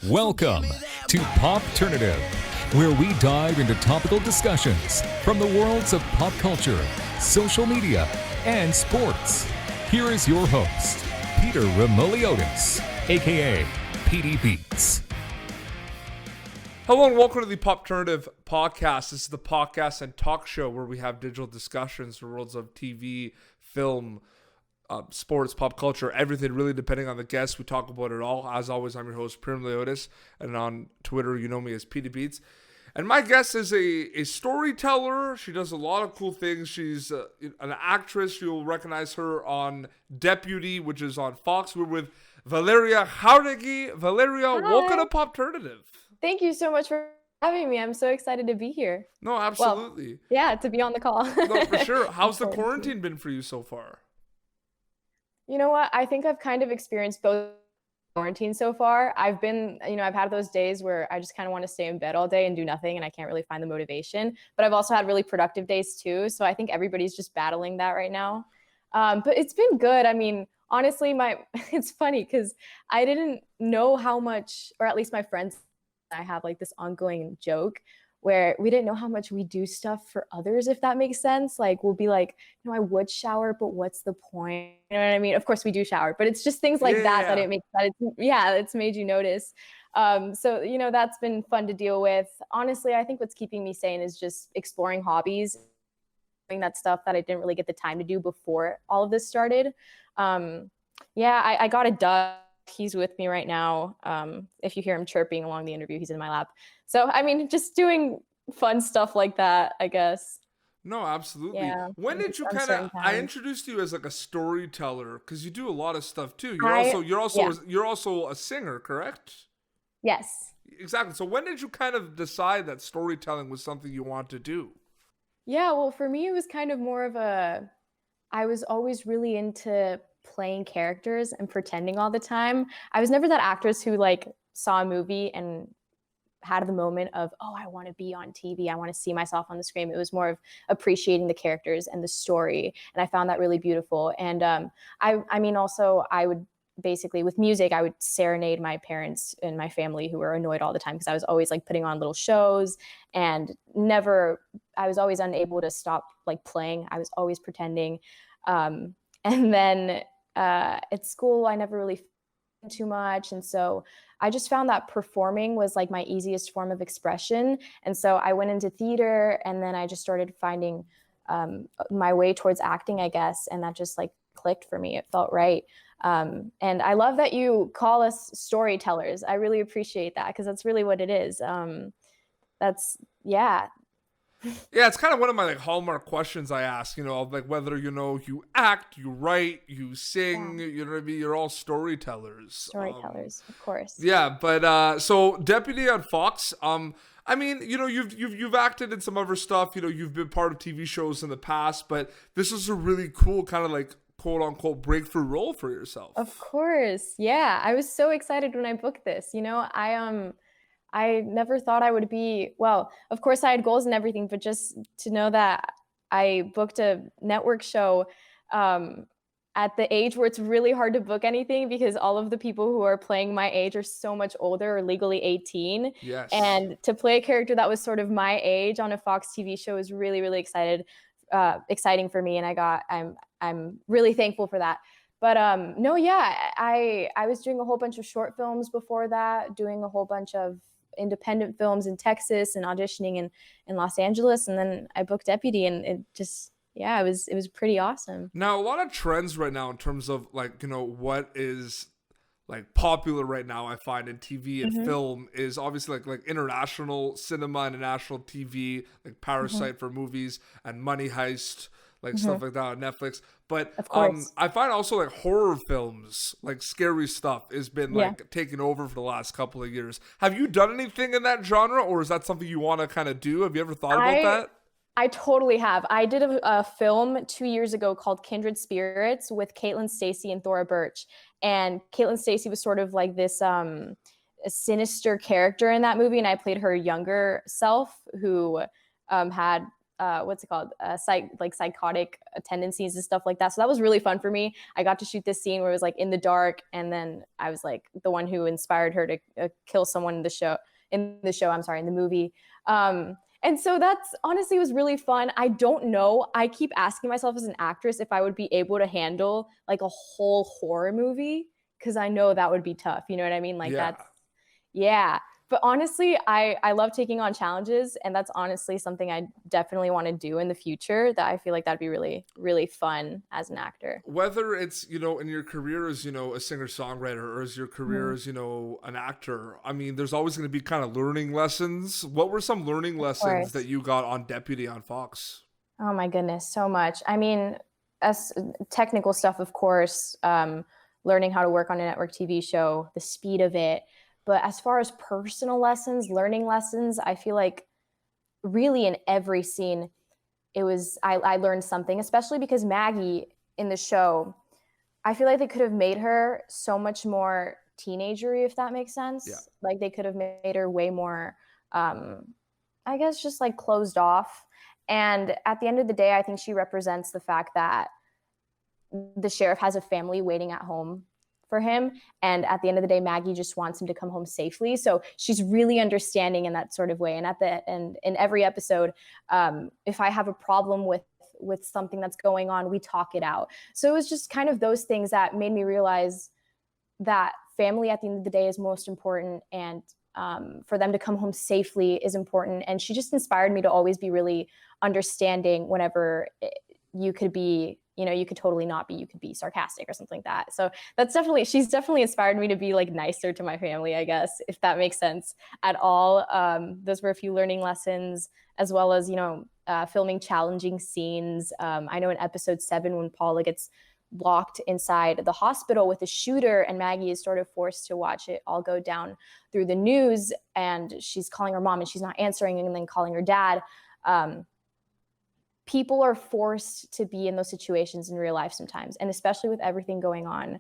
Welcome to Popternative, where we dive into topical discussions from the worlds of pop culture, social media, and sports. Here is your host, Peter Remoliotis, aka PD Beats. Hello and welcome to the Popternative podcast. This is the podcast and talk show where we have digital discussions for worlds of TV, film, sports, pop culture, everything really depending on the guest. We talk about it all. As always, I'm your host, Peter Remoliotis, and on Twitter, you know me as PD Beats. And my guest is a storyteller. She does a lot of cool things. She's an actress. You'll recognize her on Deputy, which is on Fox. We're with Valeria Jauregui. Valeria, Hi. welcome to Popternative. Thank you so much for having me. I'm so excited to be here. No, absolutely. Yeah, to be on the call. No, for sure. How's the quarantine been for you so far? You know what? I think I've kind of experienced both quarantine so far. I've had those days where I just kind of want to stay in bed all day and do nothing, and I can't really find the motivation. But I've also had really productive days too. So I think everybody's just battling that right now. But it's been good. I mean, honestly, it's funny because I didn't know how much, or at least my friends, I have like this ongoing joke where we didn't know how much we do stuff for others, if that makes sense. Like we'll be like, I would shower, but what's the point? You know what I mean? Of course we do shower, but it's just things like it's made you notice. So, that's been fun to deal with. Honestly, I think what's keeping me sane is just exploring hobbies, doing that stuff that I didn't really get the time to do before all of this started. I got a duck. He's with me right now. If you hear him chirping along the interview, he's in my lap. So, just doing fun stuff like that, I guess. No, absolutely. Yeah, when did you I introduced you as like a storyteller because you do a lot of stuff too. You're also a singer, correct? Yes. Exactly. So when did you kind of decide that storytelling was something you want to do? Yeah, well, for me, it was kind of more of I was always really into playing characters and pretending all the time. I was never that actress who saw a movie and had the moment of, oh, I want to be on TV. I want to see myself on the screen. It was more of appreciating the characters and the story. And I found that really beautiful. And also I would basically, with music, I would serenade my parents and my family who were annoyed all the time because I was always putting on little shows and I was always unable to stop playing. I was always pretending. And then at school, I never really too much. And so I just found that performing was my easiest form of expression. And so I went into theater and then I just started finding my way towards acting, I guess. And that just clicked for me. It felt right. And I love that you call us storytellers. I really appreciate that because that's really what it is. Yeah, it's kind of one of my hallmark questions I ask, whether, you act, you write, you sing, you know what I mean? You're all storytellers. Storytellers, of course. Yeah, but so Deputy on Fox, you've acted in some other stuff, you've been part of TV shows in the past, but this is a really cool kind of quote unquote breakthrough role for yourself. Of course. Yeah. I was so excited when I booked this. I never thought I would be, well, of course I had goals and everything, but just to know that I booked a network show at the age where it's really hard to book anything because all of the people who are playing my age are so much older or legally 18. Yes. And to play a character that was sort of my age on a Fox TV show is really, really exciting for me. And I'm really thankful for that. But I was doing a whole bunch of short films before that, doing a whole bunch of independent films in Texas and auditioning in Los Angeles. And then I booked Deputy and it just, it was pretty awesome. Now, a lot of trends right now in terms of what is popular right now, I find in TV and film is obviously like international cinema, international TV, like Parasite for movies and Money Heist, stuff like that on Netflix. But I find also horror films, scary stuff has been taken over for the last couple of years. Have you done anything in that genre, or is that something you want to kind of do? Have you ever thought about that? I totally have. I did a film 2 years ago called Kindred Spirits with Caitlin Stasey and Thora Birch. And Caitlin Stasey was sort of this a sinister character in that movie. And I played her younger self who had what's it called? Psychotic tendencies and stuff like that. So that was really fun for me. I got to shoot this scene where it was like in the dark, and then I was like the one who inspired her to kill someone in the show. In the movie. And so that's honestly was really fun. I don't know. I keep asking myself as an actress if I would be able to handle like a whole horror movie, because I know that would be tough. You know what I mean? Like Yeah. yeah. But honestly, I love taking on challenges, and that's honestly something I definitely want to do in the future, that I feel like that'd be really, really fun as an actor. Whether it's, in your career as, a singer-songwriter, or as your career as, an actor, I mean, there's always going to be kind of learning lessons. What were some learning lessons that you got on Deputy on Fox? Oh my goodness, so much. I mean, as technical stuff, of course, learning how to work on a network TV show, the speed of it. But as far as personal lessons, learning lessons, I feel like really in every scene, I learned something, especially because Maggie in the show, I feel like they could have made her so much more teenagery, if that makes sense. Yeah. Like they could have made her way more, I guess, just like closed off. And at the end of the day, I think she represents the fact that the sheriff has a family waiting at home for him. And at the end of the day, Maggie just wants him to come home safely. So she's really understanding in that sort of way. And in every episode, if I have a problem with something that's going on, we talk it out. So it was just kind of those things that made me realize that family at the end of the day is most important. And for them to come home safely is important. And she just inspired me to always be really understanding whenever you could be, you could totally not be, you could be sarcastic or something like that. So she's definitely inspired me to be like nicer to my family, I guess, if that makes sense at all. Those were a few learning lessons, as well as, filming challenging scenes. I know in episode 7, when Paula gets locked inside the hospital with a shooter and Maggie is sort of forced to watch it all go down through the news, and she's calling her mom and she's not answering, and then calling her dad. People are forced to be in those situations in real life sometimes. And especially with everything going on,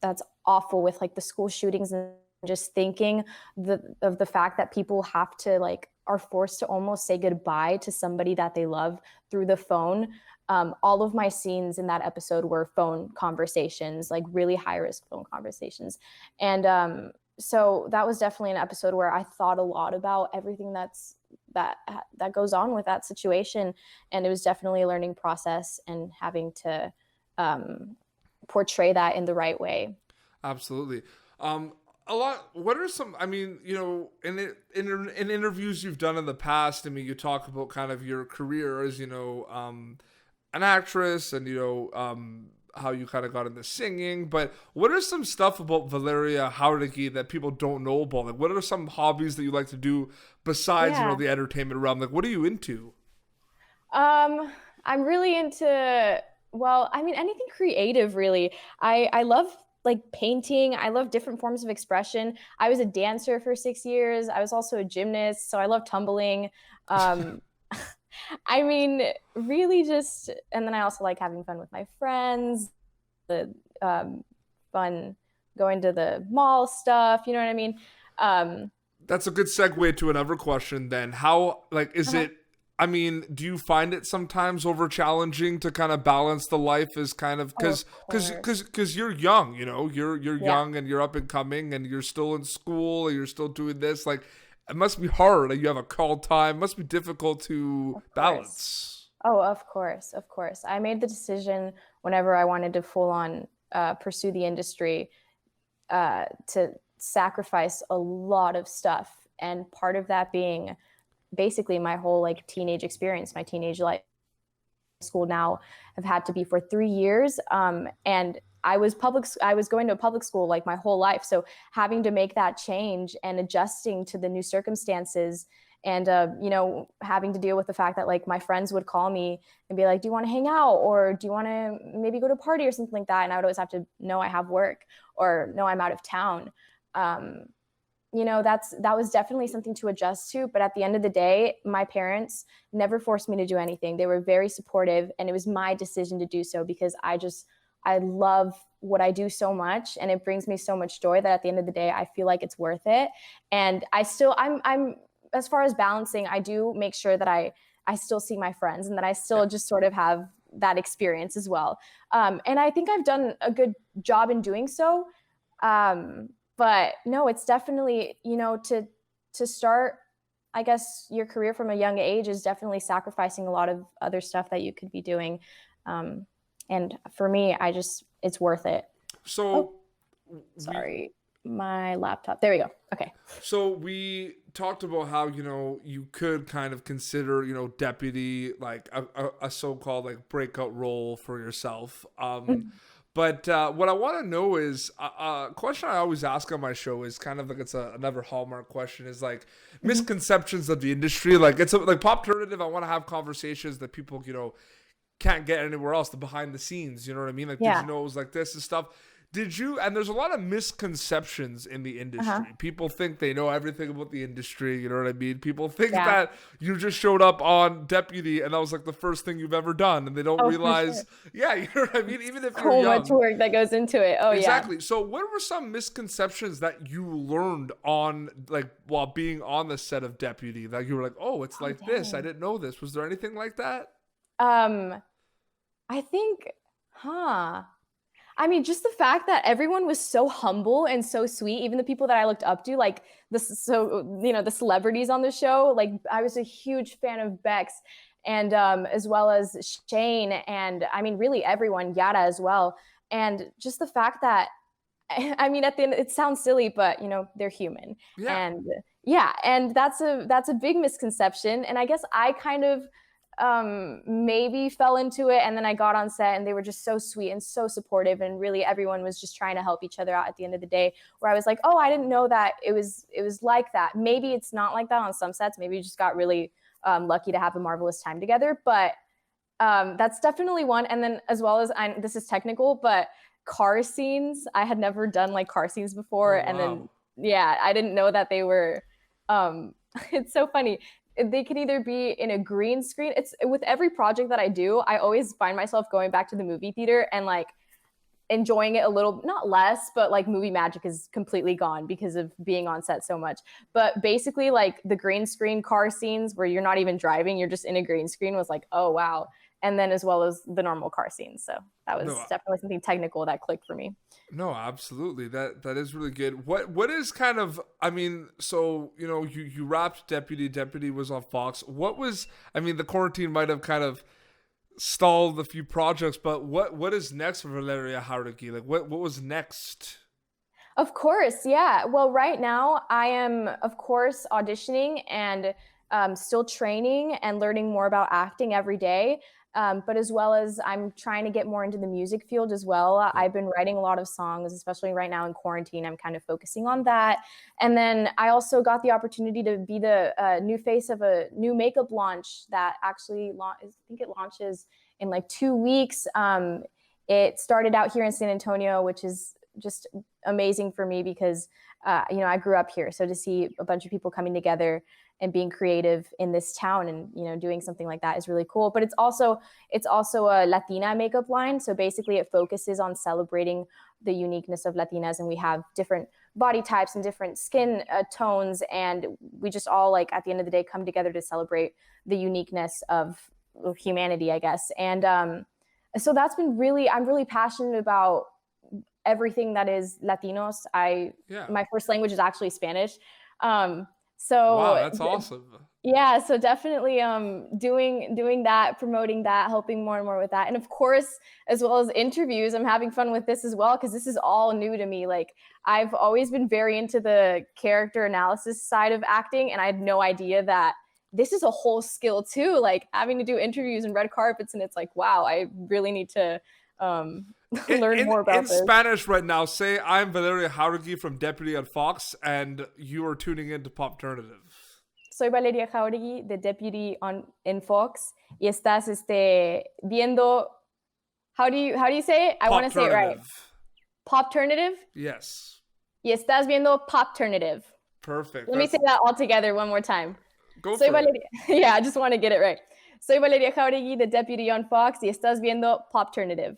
that's awful, with like the school shootings, and just thinking of the fact that people have to are forced to almost say goodbye to somebody that they love through the phone. All of my scenes in that episode were phone conversations, like really high risk phone conversations. And so that was definitely an episode where I thought a lot about everything that goes on with that situation. And it was definitely a learning process, and having to portray that in the right way. Absolutely. What are some, I mean, in interviews you've done in the past, I mean, you talk about kind of your career as, an actress, and, how you kind of got into singing, but what are some stuff about Valeria Jauregui that people don't know about? Like, what are some hobbies that you like to do besides, the entertainment realm? Like, what are you into? I'm really into, anything creative, really. I love painting. I love different forms of expression. I was a dancer for 6 years. I was also a gymnast, so I love tumbling. I mean, really just, and then I also like having fun with my friends, the fun going to the mall stuff, you know what I mean? That's a good segue to another question then. How, is it, I mean, do you find it sometimes over challenging to kind of balance the life as kind of, because you're young, you're young and you're up and coming and you're still in school and you're still doing this, it must be hard. You have a call time. It must be difficult to balance. Oh, of course. I made the decision whenever I wanted to full on pursue the industry to sacrifice a lot of stuff. And part of that being basically my whole teenage experience, my teenage life. School now have had to be for 3 years. And I was going to a public school my whole life. So having to make that change and adjusting to the new circumstances, and, having to deal with the fact that my friends would call me and be like, do you want to hang out? Or do you want to maybe go to a party or something like that? And I would always have to, no, I have work, or no, I'm out of town. That was definitely something to adjust to. But at the end of the day, my parents never forced me to do anything. They were very supportive, and it was my decision to do so because I love what I do so much, and it brings me so much joy that at the end of the day, I feel like it's worth it. And I'm as far as balancing, I do make sure that I I still see my friends and that I still just sort of have that experience as well. And I think I've done a good job in doing so. But no, it's definitely, to start, I guess, your career from a young age is definitely sacrificing a lot of other stuff that you could be doing. And for me, it's worth it. So, sorry, my laptop. There we go. Okay. So we talked about how, you could kind of consider, deputy, like a so-called like breakout role for yourself. But what I want to know is a question I always ask on my show is kind of like another hallmark question is like misconceptions of the industry. Like it's like Popternative. I want to have conversations that people, can't get anywhere else, the behind the scenes. You know what I mean? Like, did you know it was like this and stuff? And there's a lot of misconceptions in the industry. People think they know everything about the industry. You know what I mean? People think that you just showed up on Deputy and that was like the first thing you've ever done. And they don't realize, you know what I mean? Even if you're young. So much work that goes into it. Oh, exactly. So what were some misconceptions that you learned on, like, while being on the set of Deputy? That you were like, oh, it's like this. I didn't know this. Was there anything like that? I think, I mean, just the fact that everyone was so humble and so sweet, even the people that I looked up to, like the celebrities on the show, like I was a huge fan of Bex and as well as Shane and I mean, really everyone, Yara as well. And just the fact that, I mean, at the end, it sounds silly, but they're human. And and that's a big misconception. And I guess I kind of, maybe fell into it and then I got on set and they were just so sweet and so supportive and really everyone was just trying to help each other out at the end of the day where I was like, oh, I didn't know that it was like that. Maybe it's not like that on some sets. Maybe you just got really lucky to have a marvelous time together. But that's definitely one. And then as well as this is technical, but car scenes, I had never done like car scenes before. Oh, wow. And then, I didn't know that they were, it's so funny. They can either be in a green screen. It's with every project that I do, I always find myself going back to the movie theater and like enjoying it a little, not less, but like movie magic is completely gone because of being on set so much. But basically like the green screen car scenes where you're not even driving, you're just in a green screen was like, oh, wow. And then as well as the normal car scenes. So that was definitely something technical that clicked for me. No, absolutely. That is really good. What is kind of, I mean, so, you wrapped Deputy. Deputy was on Fox. The quarantine might have kind of stalled a few projects, but what is next for Valeria Jauregui? Like what was next? Of course. Yeah. Well, right now I am, of course, auditioning and still training and learning more about acting every day. But as well as I'm trying to get more into the music field as well. I've been writing a lot of songs, especially right now in quarantine. I'm kind of focusing on that. And then I also got the opportunity to be the new face of a new makeup launch that actually, I think it launches in like 2 weeks. It started out here in San Antonio, which is just amazing for me because, I grew up here. So to see a bunch of people coming together and being creative in this town and, doing something like that is really cool. But it's also a Latina makeup line. So basically it focuses on celebrating the uniqueness of Latinas. And we have different body types and different skin tones. And we just all like at the end of the day, come together to celebrate the uniqueness of humanity, I guess. And so that's been I'm really passionate about everything that is Latinos. My first language is actually Spanish. So wow, that's awesome. Yeah, so definitely doing that, promoting that, helping more and more with that. And of course, as well as interviews, I'm having fun with this as well because this is all new to me. Like I've always been very into the character analysis side of acting and I had no idea that this is a whole skill too, like having to do interviews and red carpets and it's like, wow, I really need to learn more about this. In Spanish right now, say I'm Valeria Jauregui from Deputy on Fox and you are tuning into Popternative. Soy Valeria Jauregui de Deputy in Fox y estás viendo, how do you say it? I want to say it right. Popternative? Yes. Y estás viendo Popternative. Perfect. Let me say that all together one more time. Go for it. Yeah, I just want to get it right. Soy Valeria Jauregui de Deputy on Fox y estás viendo Popternative.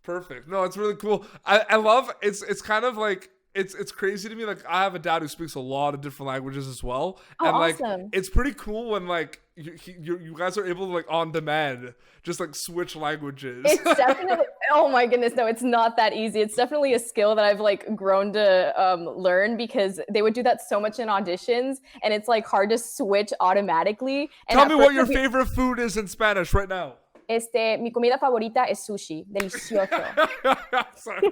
Perfect. No, it's really cool. I love it's kind of like it's crazy to me. Like I have a dad who speaks a lot of different languages as well, Oh, and like awesome. it's pretty cool when like you guys are able to like on demand just like switch languages. It's definitely, oh my goodness, no, it's not that easy. It's definitely a skill that I've like grown to learn, because they would do that so much in auditions, and it's like hard to switch automatically. And Tell me what your favorite food is in Spanish right now. Mi comida favorita es sushi. Delicioso. Sorry.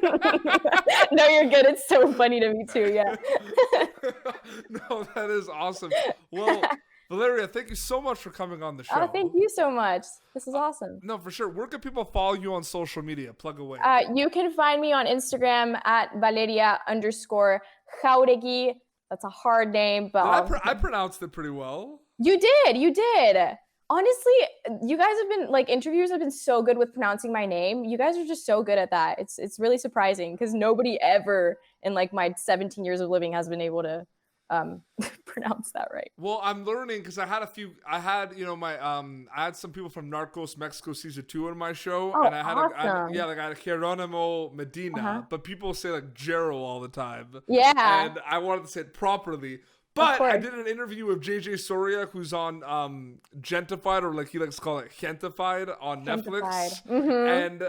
No, you're good. It's so funny to me too. Yeah. No, that is awesome. Well, Valeria, thank you so much for coming on the show. Oh, thank you so much. This is awesome. No, for sure. Where can people follow you on social media? Plug away. You can find me on Instagram at Valeria_Jauregui. That's a hard name, but I pronounced it pretty well. You did. Honestly, you guys have been like, interviewers have been so good with pronouncing my name. You guys are just so good at that. It's really surprising, because nobody ever in like my 17 years of living has been able to pronounce that right. Well, I'm learning, because I had I had some people from Narcos Mexico season 2 in my show, Oh, and I had awesome. I had Geronimo Medina, but people say like Jero all the time. Yeah. And I wanted to say it properly. But I did an interview with JJ Soria, who's on Gentified, or like he likes to call it Gentified on Netflix. And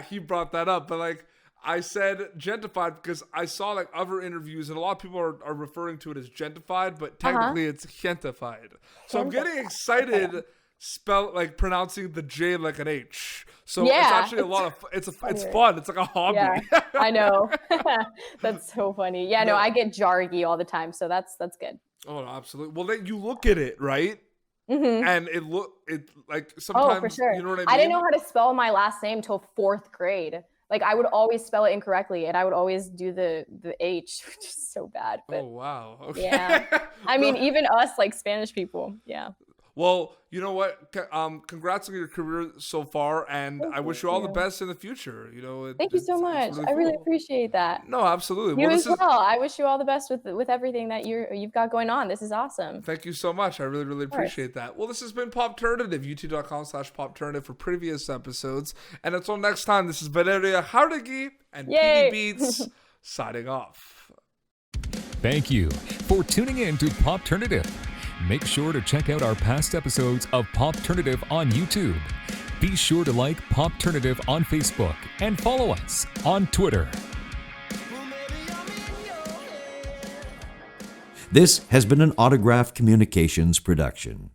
he brought that up. But like I said Gentified because I saw like other interviews, and a lot of people are referring to it as Gentified, but technically it's Gentified. So I'm getting excited pronouncing the J like an H. So it's actually a lot of it's fun. It's like a hobby. Yeah, I know. That's so funny. Yeah, no, I get Jauregui all the time, so that's good. Oh, no, absolutely. Well, then you look at it, right? Mm-hmm. And it like sometimes, for sure. You know what I mean? I didn't know how to spell my last name till 4th grade. Like I would always spell it incorrectly, and I would always do the H, which is so bad. But, oh wow. Okay. Yeah. I mean, even us like Spanish people. Yeah. Well, you know what? Congrats on your career so far, and I wish you all the best in the future. You know, thank you so much. I really appreciate that. No, absolutely. You as well. I wish you all the best with everything that you've got going on. This is awesome. Thank you so much. I really appreciate that. Well, this has been Popternative, youtube.com/Popternative for previous episodes. And until next time, this is Valeria Jauregui and PD Beats signing off. Thank you for tuning in to Popternative. Make sure to check out our past episodes of Popternative on YouTube. Be sure to like Popternative on Facebook and follow us on Twitter. This has been an Autograph Communications production.